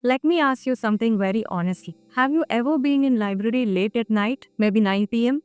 Let me ask you something very honestly. Have you ever been in library late at night, maybe 9 p.m.?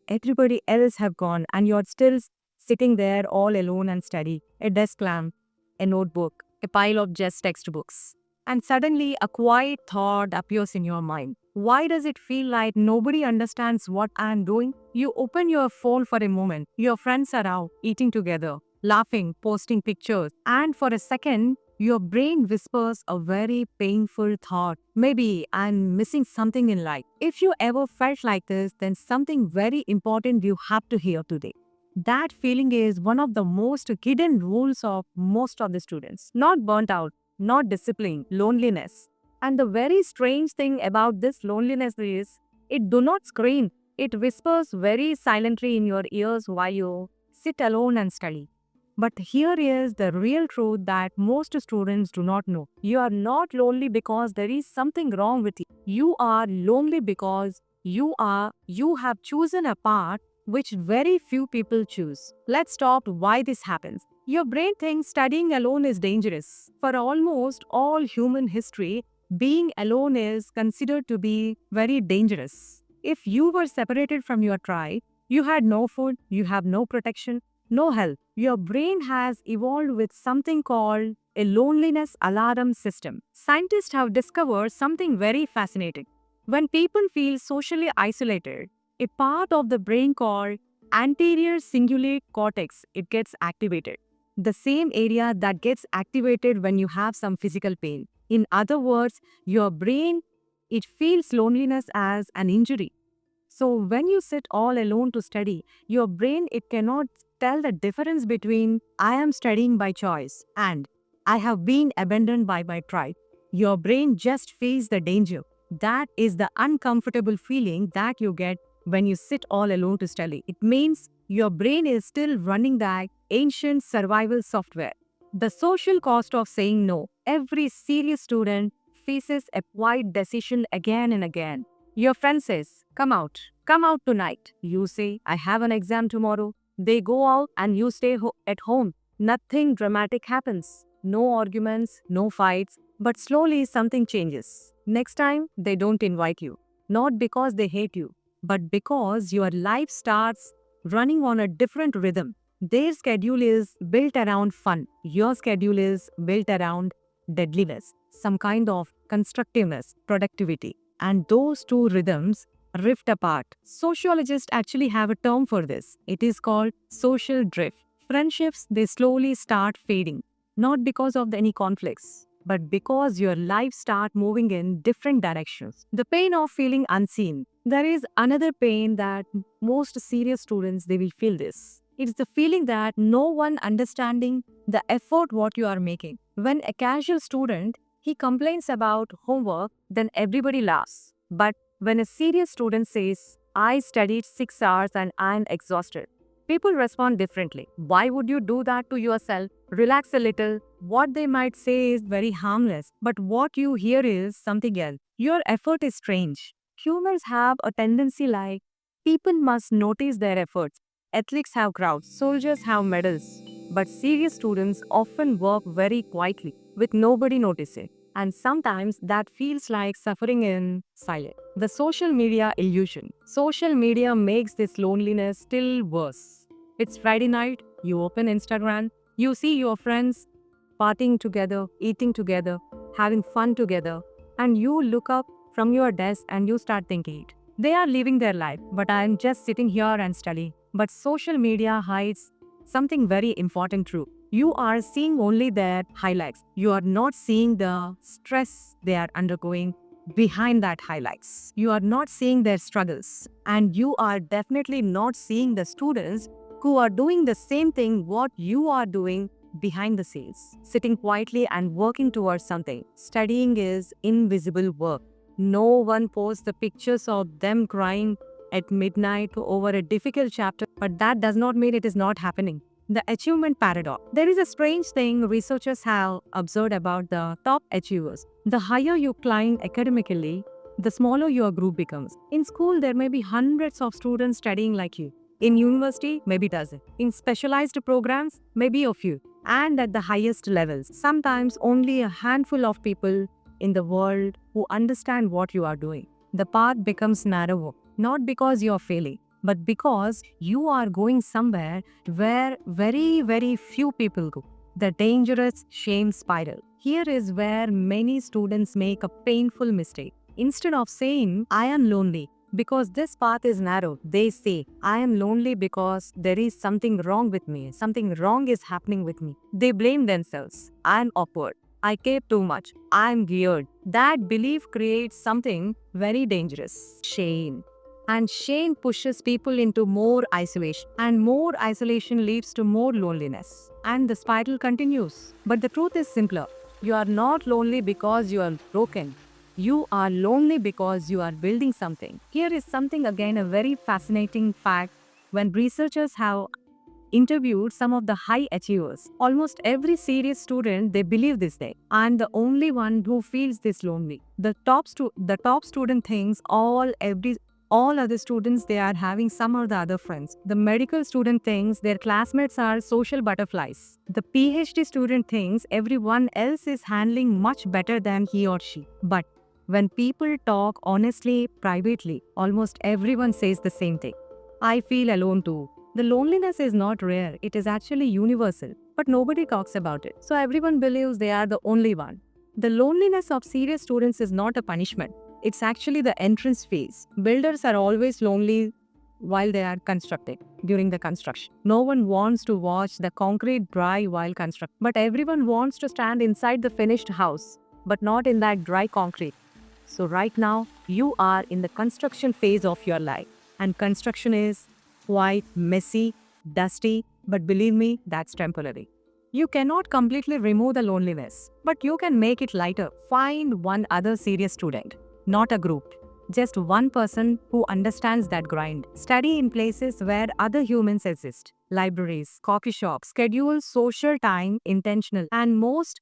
Everybody else have gone and you're still sitting there all alone and study. A desk lamp, a notebook, a pile of just textbooks. And suddenly a quiet thought appears in your mind. Why does it feel like nobody understands what I'm doing? You open your phone for a moment. Your friends are out, eating together, laughing, posting pictures. And for a second, your brain whispers a very painful thought. Maybe I'm missing something in life. If you ever felt like this, then something very important you have to hear today. That feeling is one of the most hidden rules of most of the students. Not burnt out, not discipline, loneliness. And the very strange thing about this loneliness is it do not scream. It whispers very silently in your ears while you sit alone and study. But here is the real truth that most students do not know. You are not lonely because there is something wrong with you. You are lonely because you have chosen a path which very few people choose. Let's talk why this happens. Your brain thinks studying alone is dangerous. For almost all human history, being alone is considered to be very dangerous. If you were separated from your tribe, you had no food, you have no protection, no help. Your brain has evolved with something called a loneliness alarm system. Scientists have discovered something very fascinating. When people feel socially isolated, a part of the brain called anterior cingulate cortex it gets activated. The same area that gets activated when you have some physical pain. In other words, your brain it feels loneliness as an injury. So when you sit all alone to study, your brain it cannot tell the difference between I am studying by choice and I have been abandoned by my tribe. Your brain just feels the danger. That is the uncomfortable feeling that you get when you sit all alone to study. It means your brain is still running that ancient survival software. The social cost of saying no. Every serious student faces a quiet decision again and again. Your friend says, come out tonight. You say, I have an exam tomorrow. They go out and you stay at home. Nothing dramatic happens. No arguments, no fights, but slowly something changes. Next time, they don't invite you. Not because they hate you, but because your life starts running on a different rhythm. Their schedule is built around fun. Your schedule is built around deadliness, some kind of constructiveness, productivity. And those two rhythms rift apart. Sociologists actually have a term for this. It is called social drift. Friendships, they slowly start fading, not because of any conflicts, but because your life start moving in different directions. The pain of feeling unseen. There is another pain that most serious students they will feel this. It's the feeling that no one understanding the effort what you are making. When a casual student he complains about homework, then everybody laughs. But when a serious student says, I studied 6 hours and I'm exhausted, people respond differently. Why would you do that to yourself? Relax a little. What they might say is very harmless, but what you hear is something else. Your effort is strange. Humans have a tendency like people must notice their efforts. Athletes have crowds, soldiers have medals, but serious students often work very quietly with nobody noticing. And sometimes that feels like suffering in silence. The social media illusion. Social media makes this loneliness still worse. It's Friday night, you open Instagram, you see your friends partying together, eating together, having fun together, and you look up from your desk and you start thinking, they are living their life, but I am just sitting here and studying. But social media hides something very important true. You are seeing only their highlights. You are not seeing the stress they are undergoing behind that highlights. You are not seeing their struggles. And you are definitely not seeing the students who are doing the same thing what you are doing behind the scenes, sitting quietly and working towards something. Studying is invisible work. No one posts the pictures of them crying at midnight over a difficult chapter, but that does not mean it is not happening. The achievement paradox. There is a strange thing researchers have observed about the top achievers. The higher you climb academically, the smaller your group becomes. In school, there may be hundreds of students studying like you. In university, maybe dozen. In specialized programs, maybe a few. And at the highest levels, sometimes only a handful of people in the world who understand what you are doing. The path becomes narrower, not because you are failing, but because you are going somewhere where very, very few people go. The dangerous shame spiral. Here is where many students make a painful mistake. Instead of saying, I am lonely, because this path is narrow, they say, I am lonely because there is something wrong with me, something wrong is happening with me. They blame themselves. I am awkward. I care too much. I am weird. That belief creates something very dangerous, shame. And shame pushes people into more isolation. And more isolation leads to more loneliness. And the spiral continues. But the truth is simpler. You are not lonely because you are broken. You are lonely because you are building something. Here is something again a very fascinating fact. When researchers have interviewed some of the high achievers, almost every serious student they believe this day. I'm the only one who feels this lonely. The top student thinks all other students they are having some or the other friends. The medical student thinks their classmates are social butterflies. The PhD student thinks everyone else is handling much better than he or she. But when people talk honestly, privately, almost everyone says the same thing. I feel alone too. The loneliness is not rare, it is actually universal, but nobody talks about it. So everyone believes they are the only one. The loneliness of serious students is not a punishment, it's actually the entrance phase. Builders are always lonely while they are constructing, during the construction. No one wants to watch the concrete dry while constructing, but everyone wants to stand inside the finished house, but not in that dry concrete. So, right now, you are in the construction phase of your life, and construction is quite messy, dusty, but believe me, that's temporary. You cannot completely remove the loneliness, but you can make it lighter. Find one other serious student, not a group. Just one person who understands that grind. Study in places where other humans exist. Libraries, coffee shops, schedule social time intentional. And most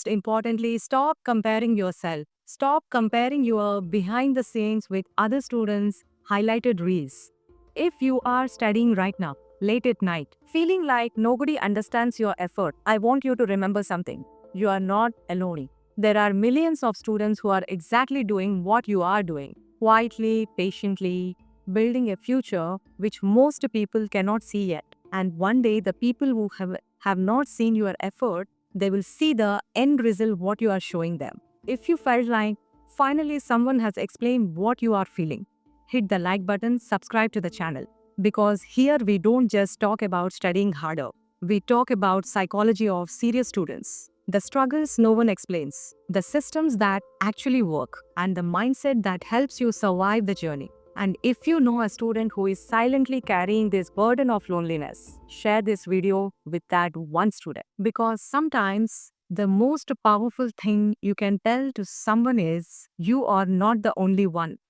importantly, stop comparing yourself. Stop comparing your behind the scenes with other students' highlighted reels. If you are studying right now, late at night, feeling like nobody understands your effort, I want you to remember something. You are not alone. There are millions of students who are exactly doing what you are doing, quietly, patiently, building a future which most people cannot see yet. And one day, the people who have not seen your effort, they will see the end result what you are showing them. If you felt like finally someone has explained what you are feeling, hit the like button, subscribe to the channel. Because here we don't just talk about studying harder, we talk about psychology of serious students. The struggles no one explains, the systems that actually work, and the mindset that helps you survive the journey. And if you know a student who is silently carrying this burden of loneliness, share this video with that one student. Because sometimes the most powerful thing you can tell to someone is you are not the only one.